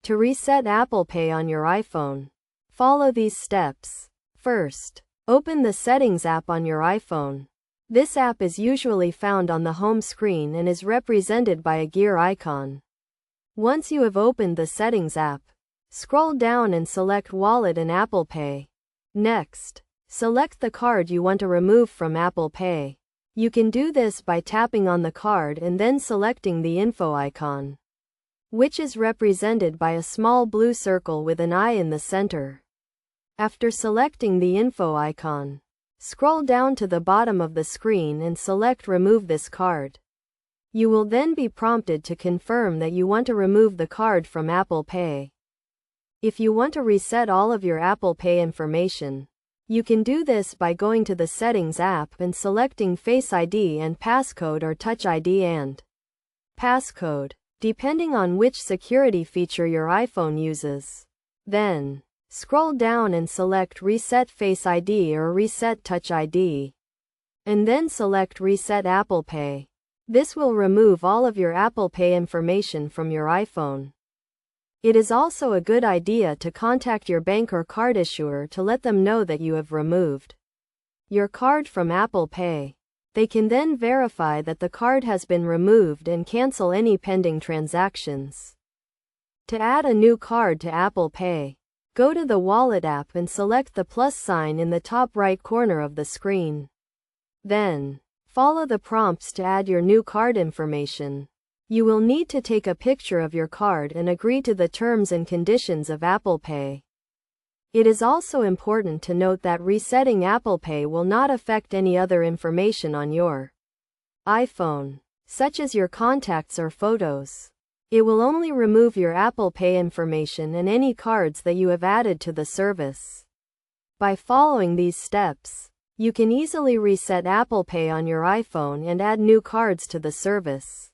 To reset Apple Pay on your iPhone, follow these steps. First, open the Settings app on your iPhone. This app is usually found on the home screen and is represented by a gear icon. Once you have opened the Settings app, scroll down and select Wallet and Apple Pay. Next, select the card you want to remove from Apple Pay. You can do this by tapping on the card and then selecting the info icon, which is represented by a small blue circle with an eye in the center. After selecting the info icon, scroll down to the bottom of the screen and select Remove this card. You will then be prompted to confirm that you want to remove the card from Apple Pay. If you want to reset all of your Apple Pay information, you can do this by going to the Settings app and selecting Face ID and Passcode or Touch ID and Passcode, depending on which security feature your iPhone uses. Then, scroll down and select Reset Face ID or Reset Touch ID. And then select Reset Apple Pay. This will remove all of your Apple Pay information from your iPhone. It is also a good idea to contact your bank or card issuer to let them know that you have removed your card from Apple Pay. They can then verify that the card has been removed and cancel any pending transactions. To add a new card to Apple Pay, go to the Wallet app and select the plus sign in the top right corner of the screen. Then, follow the prompts to add your new card information. You will need to take a picture of your card and agree to the terms and conditions of Apple Pay. It is also important to note that resetting Apple Pay will not affect any other information on your iPhone, such as your contacts or photos. It will only remove your Apple Pay information and any cards that you have added to the service. By following these steps, you can easily reset Apple Pay on your iPhone and add new cards to the service.